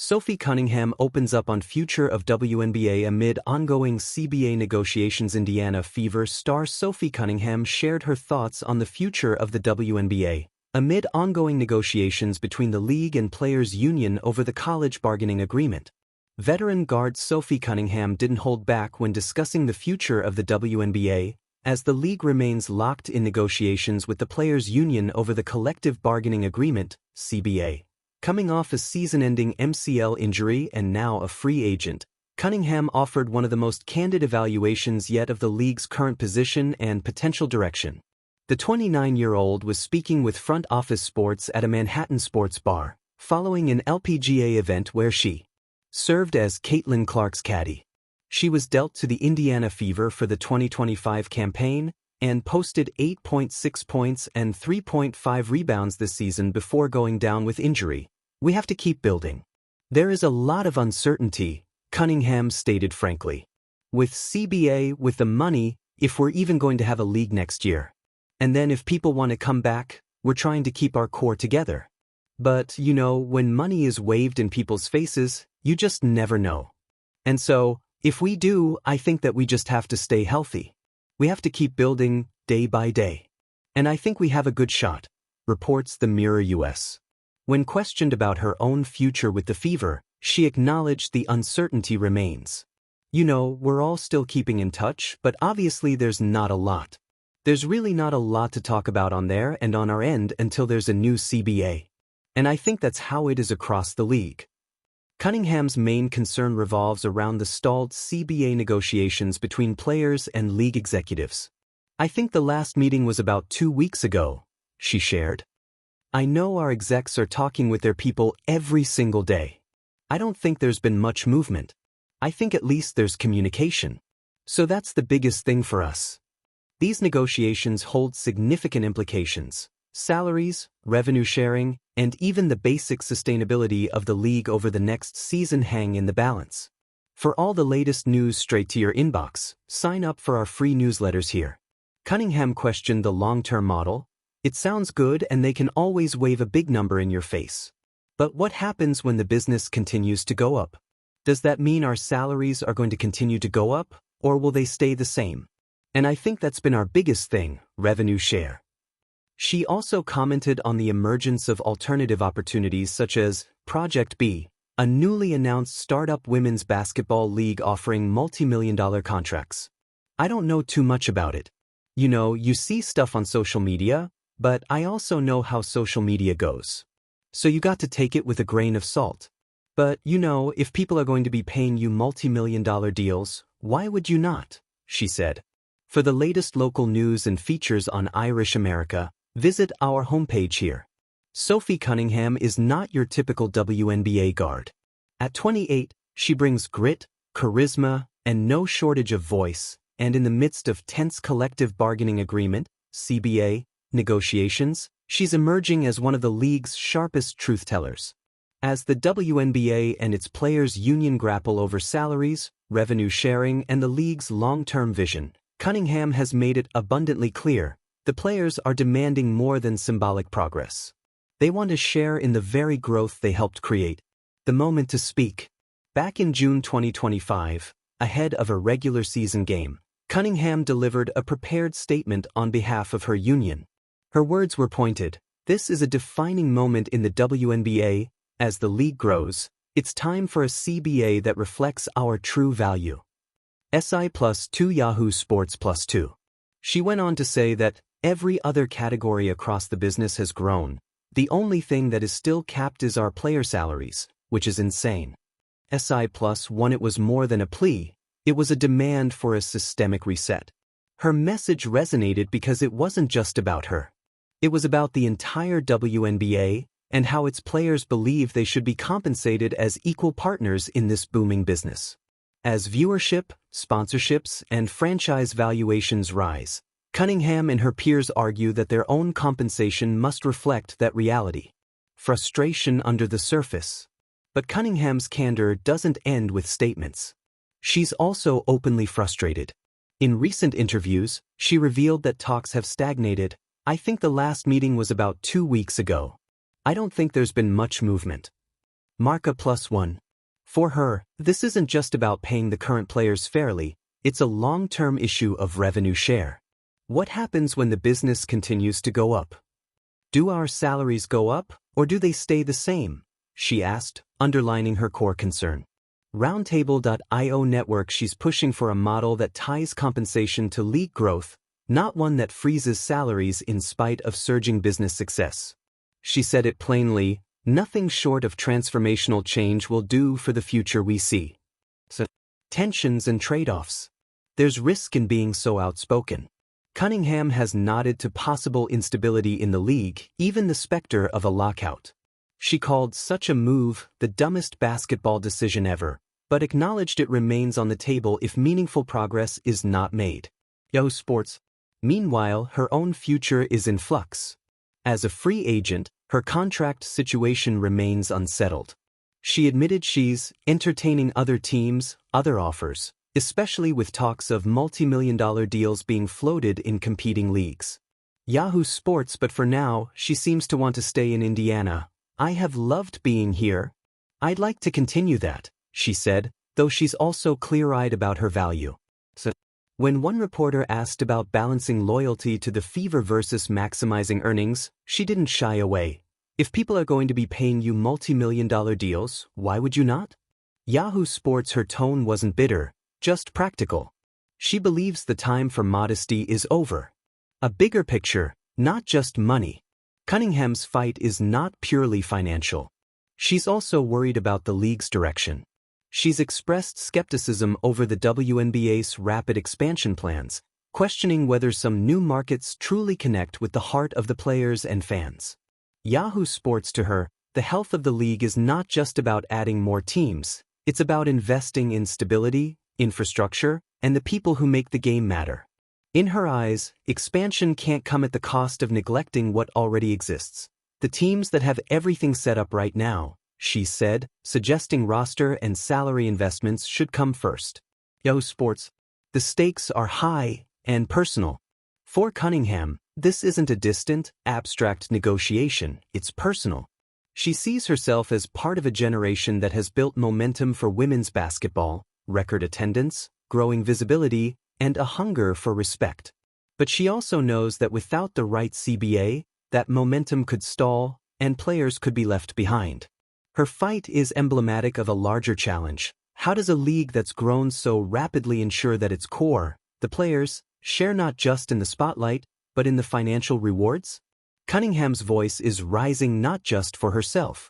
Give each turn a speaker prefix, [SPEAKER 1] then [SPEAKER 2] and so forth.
[SPEAKER 1] Sophie Cunningham opens up on future of WNBA amid ongoing CBA negotiations. Indiana Fever star Sophie Cunningham shared her thoughts on the future of the WNBA amid ongoing negotiations between the league and players' union over the college bargaining agreement. Veteran guard Sophie Cunningham didn't hold back when discussing the future of the WNBA, as the league remains locked in negotiations with the players' union over the collective bargaining agreement, CBA. Coming off a season-ending MCL injury and now a free agent, Cunningham offered one of the most candid evaluations yet of the league's current position and potential direction. The 29-year-old was speaking with Front Office Sports at a Manhattan sports bar, following an LPGA event where she served as Caitlin Clark's caddy. She was dealt to the Indiana Fever for the 2025 campaign and posted 8.6 points and 3.5 rebounds this season before going down with injury. "We have to keep building. There is a lot of uncertainty," Cunningham stated frankly. "With CBA, with the money, if we're even going to have a league next year. And then if people want to come back, we're trying to keep our core together. But, when money is waved in people's faces, you just never know. And so, if we do, I think that we just have to stay healthy. We have to keep building day by day. And I think we have a good shot," reports the Mirror US. When questioned about her own future with the Fever, she acknowledged the uncertainty remains. "We're all still keeping in touch, but obviously there's not a lot. There's really not a lot to talk about on there and on our end until there's a new CBA. And I think that's how it is across the league." Cunningham's main concern revolves around the stalled CBA negotiations between players and league executives. "I think the last meeting was about 2 weeks ago," she shared. "I know our execs are talking with their people every single day. I don't think there's been much movement. I think at least there's communication. So that's the biggest thing for us." These negotiations hold significant implications: salaries, revenue sharing, and even the basic sustainability of the league over the next season hang in the balance. For all the latest news straight to your inbox, sign up for our free newsletters here. Cunningham questioned the long-term model. "It sounds good and they can always wave a big number in your face. But what happens when the business continues to go up? Does that mean our salaries are going to continue to go up, or will they stay the same? And I think that's been our biggest thing, revenue share." She also commented on the emergence of alternative opportunities such as Project B, a newly announced startup women's basketball league offering multi-million-dollar contracts. "I don't know too much about it. You see stuff on social media, but I also know how social media goes. So you got to take it with a grain of salt. But, if people are going to be paying you multi-million-dollar deals, why would you not?" she said. For the latest local news and features on Irish America, visit our homepage here. Sophie Cunningham is not your typical WNBA guard. At 28, she brings grit, charisma, and no shortage of voice, and in the midst of tense collective bargaining agreement, CBA, negotiations, she's emerging as one of the league's sharpest truth-tellers. As the WNBA and its players' union grapple over salaries, revenue sharing, and the league's long-term vision, Cunningham has made it abundantly clear: the players are demanding more than symbolic progress. They want to share in the very growth they helped create. The moment to speak. Back in June 2025, ahead of a regular season game, Cunningham delivered a prepared statement on behalf of her union. Her words were pointed: "This is a defining moment in the WNBA. As the league grows, it's time for a CBA that reflects our true value." SI+2 Yahoo Sports +2. She went on to say that every other category across the business has grown. The only thing that is still capped is our player salaries, which is insane. SI+1 It was more than a plea, it was a demand for a systemic reset. Her message resonated because it wasn't just about her. It was about the entire WNBA and how its players believe they should be compensated as equal partners in this booming business. As viewership, sponsorships, and franchise valuations rise, Cunningham and her peers argue that their own compensation must reflect that reality. Frustration under the surface. But Cunningham's candor doesn't end with statements. She's also openly frustrated. In recent interviews, she revealed that talks have stagnated. "I think the last meeting was about 2 weeks ago. I don't think there's been much movement." Marca +1. For her, this isn't just about paying the current players fairly, it's a long-term issue of revenue share. What happens when the business continues to go up? Do our salaries go up, or do they stay the same? She asked, underlining her core concern. Roundtable.io network. She's pushing for a model that ties compensation to league growth, not one that freezes salaries in spite of surging business success. She said it plainly, nothing short of transformational change will do for the future we see. So, tensions and trade-offs. There's risk in being so outspoken. Cunningham has nodded to possible instability in the league, even the specter of a lockout. She called such a move the dumbest basketball decision ever, but acknowledged it remains on the table if meaningful progress is not made. Yahoo Sports. Meanwhile, her own future is in flux. As a free agent, her contract situation remains unsettled. She admitted she's entertaining other teams, other offers, especially with talks of multi-million-dollar deals being floated in competing leagues. Yahoo Sports. But for now, she seems to want to stay in Indiana. I have loved being here. I'd like to continue that, she said, though she's also clear-eyed about her value. So, when one reporter asked about balancing loyalty to the Fever versus maximizing earnings, she didn't shy away. If people are going to be paying you multi-million-dollar deals, why would you not? Yahoo Sports. Her tone wasn't bitter, just practical. She believes the time for modesty is over. A bigger picture, not just money. Cunningham's fight is not purely financial. She's also worried about the league's direction. She's expressed skepticism over the WNBA's rapid expansion plans, questioning whether some new markets truly connect with the heart of the players and fans. Yahoo Sports. To her, the health of the league is not just about adding more teams, it's about investing in stability, infrastructure, and the people who make the game matter. In her eyes, expansion can't come at the cost of neglecting what already exists. The teams that have everything set up right now, she said, suggesting roster and salary investments should come first. Yahoo Sports. The stakes are high and personal. For Cunningham, this isn't a distant, abstract negotiation, it's personal. She sees herself as part of a generation that has built momentum for women's basketball, record attendance, growing visibility, and a hunger for respect. But she also knows that without the right CBA, that momentum could stall, and players could be left behind. Her fight is emblematic of a larger challenge. How does a league that's grown so rapidly ensure that its core, the players, share not just in the spotlight, but in the financial rewards? Cunningham's voice is rising not just for herself.